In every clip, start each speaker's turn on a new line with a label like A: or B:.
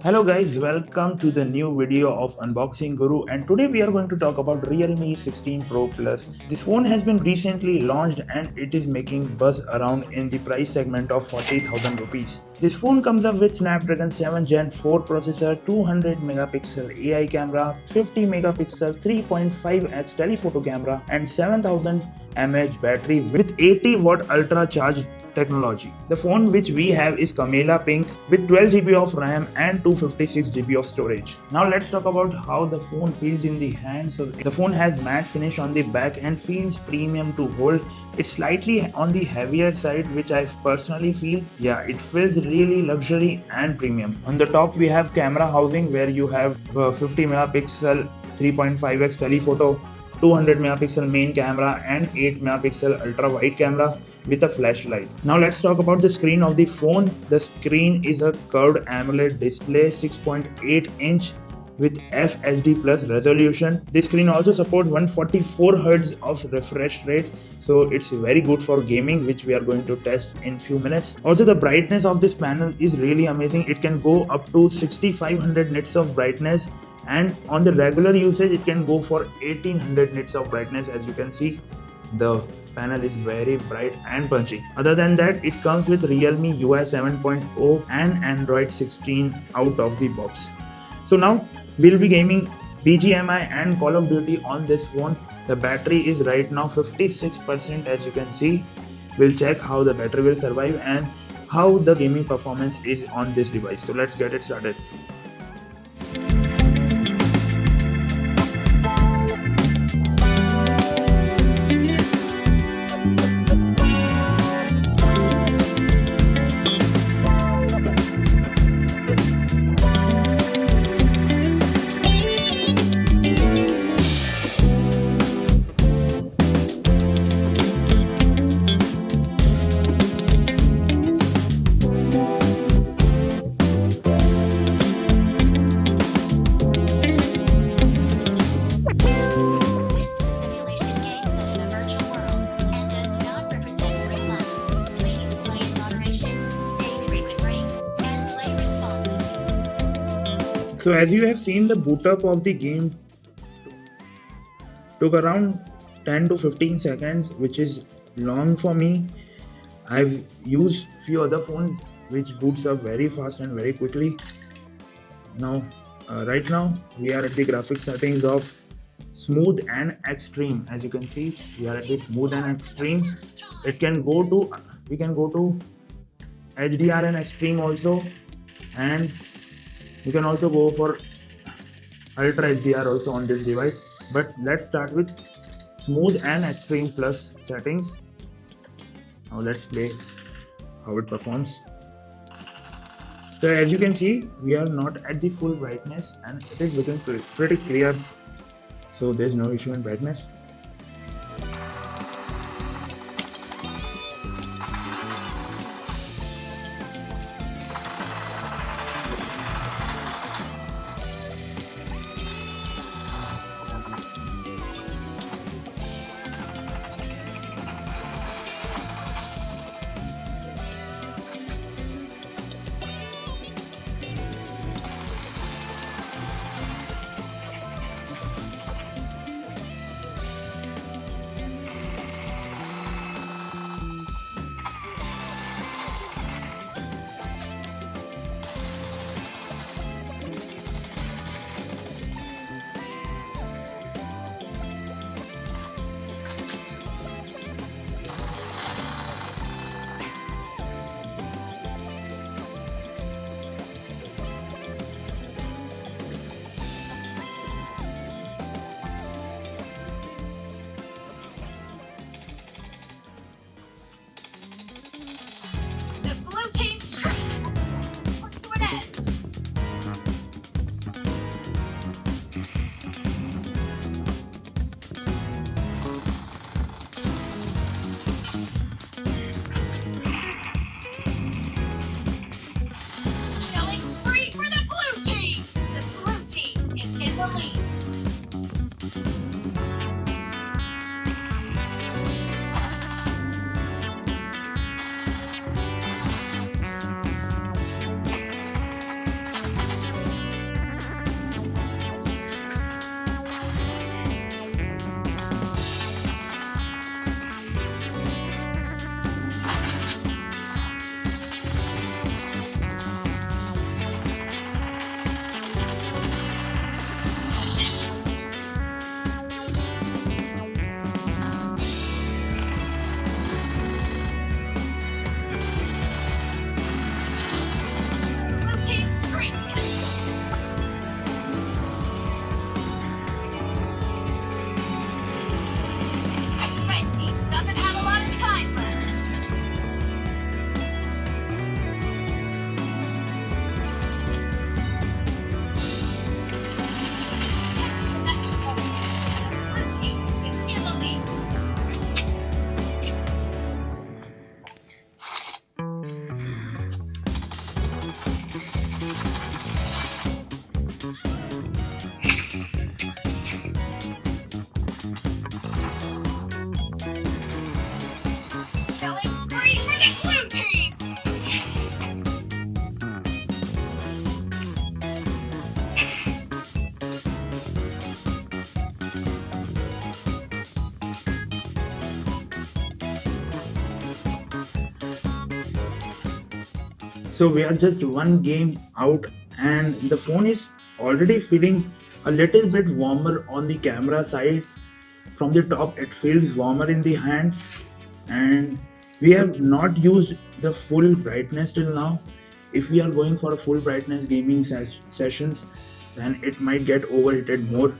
A: Hello guys, welcome to the new video of Unboxing Guru, and today we are going to talk about Realme 16 Pro Plus. This phone has been recently launched and it is making buzz around in the price segment of 40,000 rupees. This phone comes up with Snapdragon 7 Gen 4 processor, 200 megapixel AI camera, 50 megapixel 3.5x telephoto camera and 7000 mAh battery with 80 watt ultra charge technology. The phone which we have is Camela Pink with 12 GB of RAM and 256 GB of storage. Now let's talk about how the phone feels in the hand. So the phone has matte finish on the back and feels premium to hold. It's slightly on the heavier side, which I personally feel, it feels really luxury and premium. On the top we have camera housing where you have 50 megapixel 3.5x telephoto, 200 megapixel main camera and 8 megapixel ultra wide camera with a flashlight. Now let's talk about the screen of the phone. The screen is a curved AMOLED display 6.8 inch with FHD plus resolution. This screen also supports 144 Hz of refresh rate, so it's very good for gaming, which we are going to test in few minutes. Also, the brightness of this panel is really amazing. It can go up to 6500 nits of brightness, and on the regular usage it can go for 1800 nits of brightness. As you can see, the panel is very bright and punchy. Other than that, it comes with Realme UI 7.0 and Android 16 out of the box. So now we'll be gaming BGMI and Call of Duty on this phone. The battery is right now 56%, as you can see. We'll check how the battery will survive and how the gaming performance is on this device. So let's get it started. So as you have seen, the boot up of the game took around 10 to 15 seconds, which is long for me. I've used few other phones which boots up very fast and very quickly. Now, right now we are at the graphics settings of smooth and extreme. As you can see, we are at the smooth and extreme. We can go to HDR and extreme also, and you can also go for ultra HDR also on this device. But let's start with smooth and extreme plus settings. Now let's play how it performs. So as you can see, we are not at the full brightness and it is looking pretty clear. So there's no issue in brightness. So we are just one game out and the phone is already feeling a little bit warmer on the camera side. From the top it feels warmer in the hands, and we have not used the full brightness till now. If we are going for a full brightness gaming sessions, then it might get overheated more.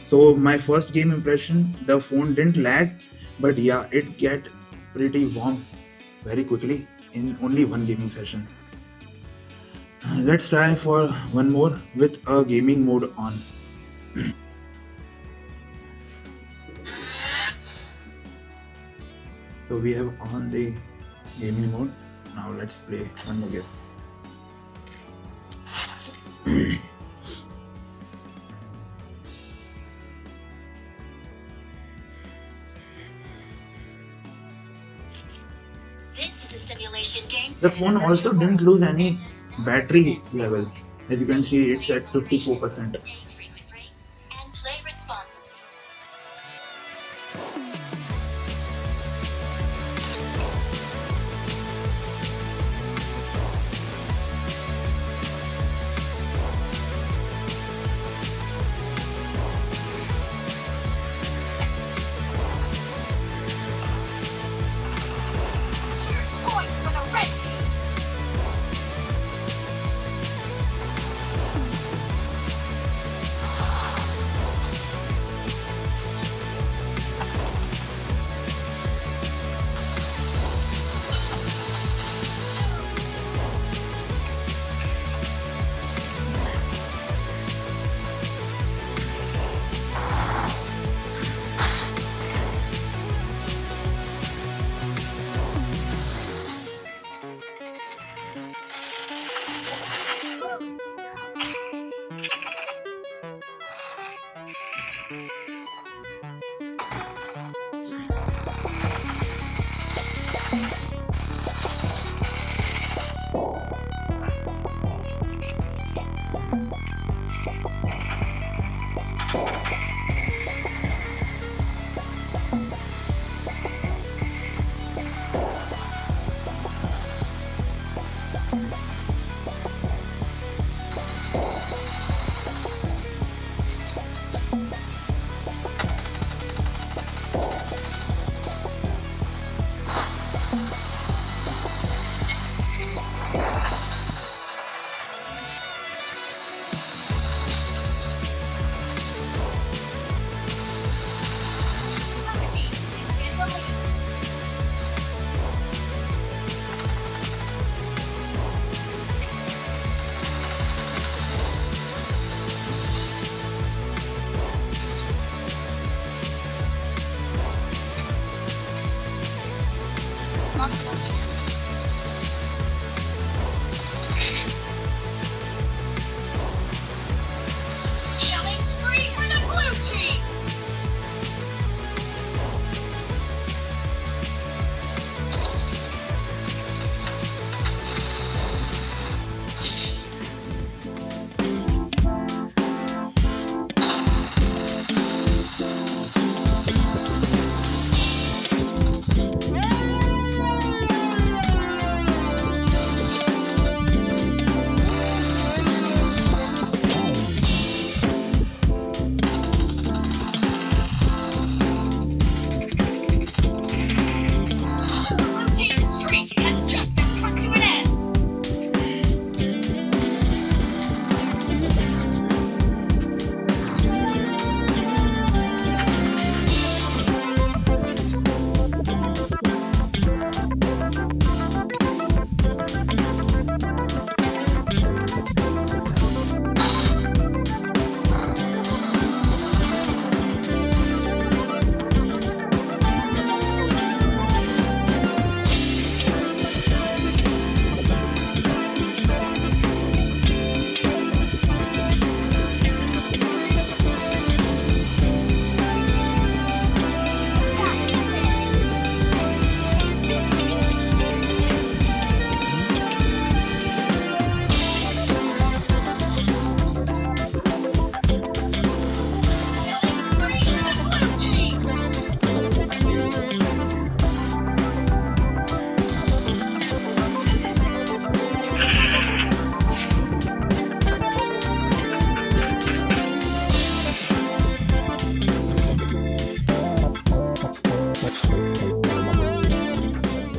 A: So my first game impression, the phone didn't lag, but yeah, it get pretty warm very quickly in only one gaming session. Let's try for one more with a gaming mode on. So we have on the gaming mode. Now let's play one more game. The phone also didn't lose any battery level. As you can see, it's at 54%.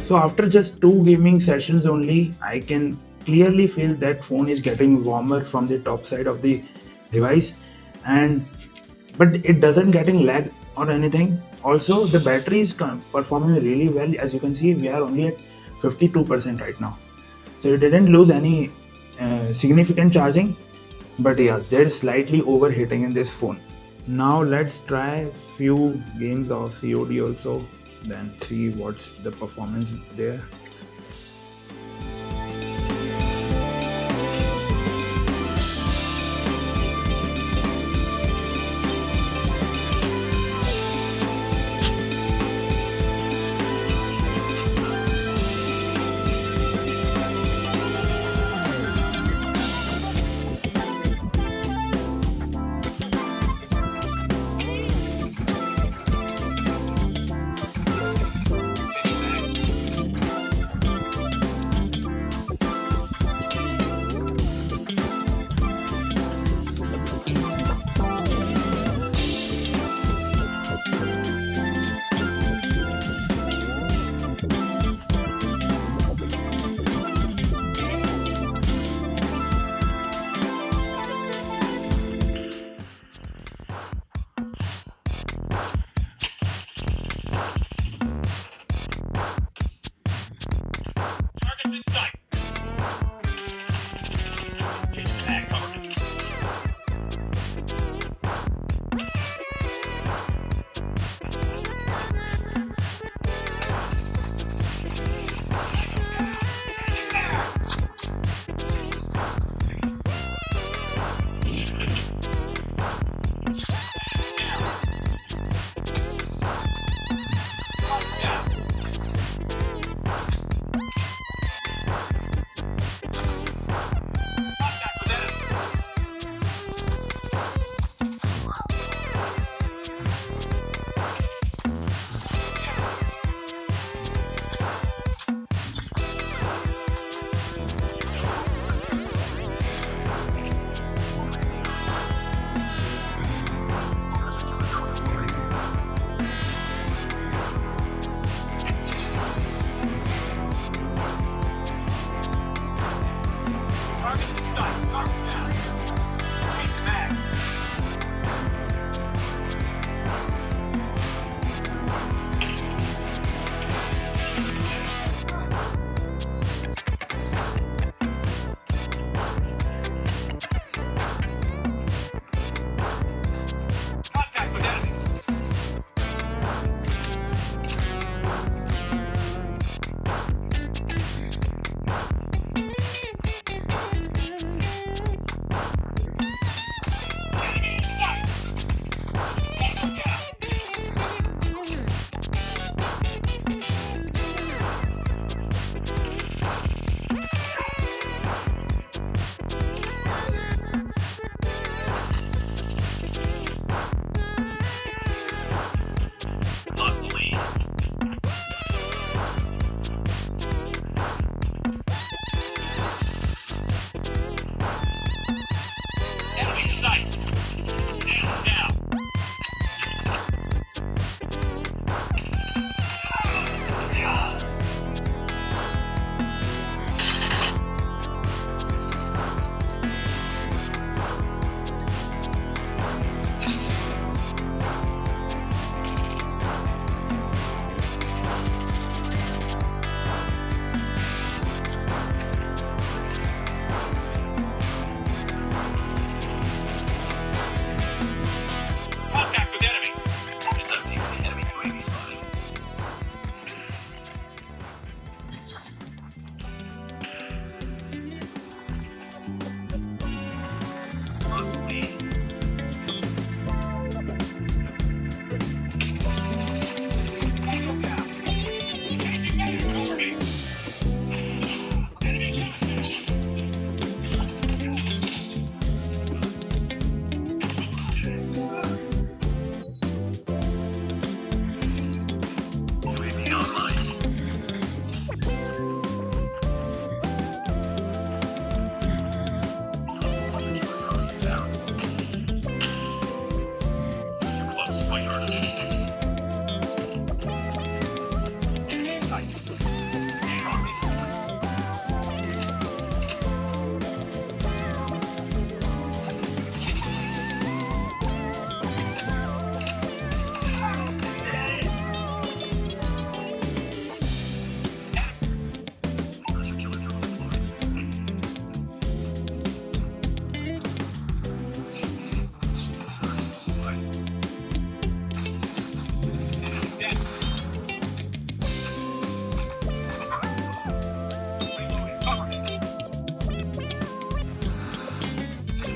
A: So after just 2 gaming sessions only, I can clearly feel that phone is getting warmer from the top side of the device, and but it doesn't getting lag or anything. Also, the battery is performing really well. As you can see, we are only at 52% right now, so it didn't lose any significant charging. But yeah, there's slightly overheating in this phone. Now let's try few games of COD also, then see what's the performance there.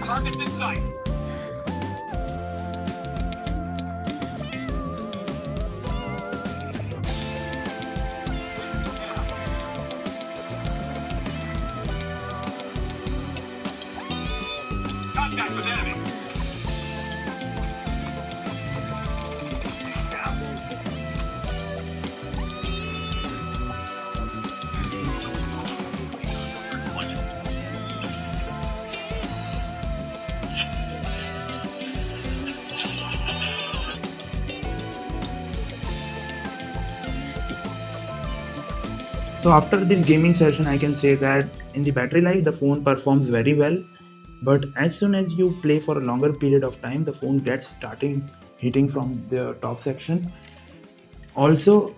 B: Targets in sight. Contact with enemy.
A: So after this gaming session, I can say that in the battery life, the phone performs very well. But as soon as you play for a longer period of time, the phone gets starting heating from the top section. Also,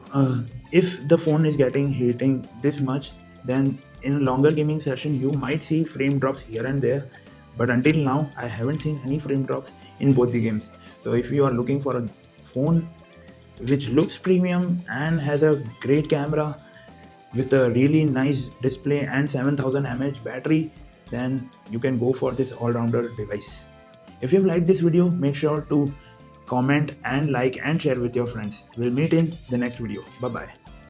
A: if the phone is getting heating this much, then in a longer gaming session, you might see frame drops here and there. But until now, I haven't seen any frame drops in both the games. So if you are looking for a phone which looks premium and has a great camera with a really nice display and 7000 mAh battery, then you can go for this all-rounder device. If you've liked this video, make sure to comment and like and share with your friends. We'll meet in the next video. Bye bye.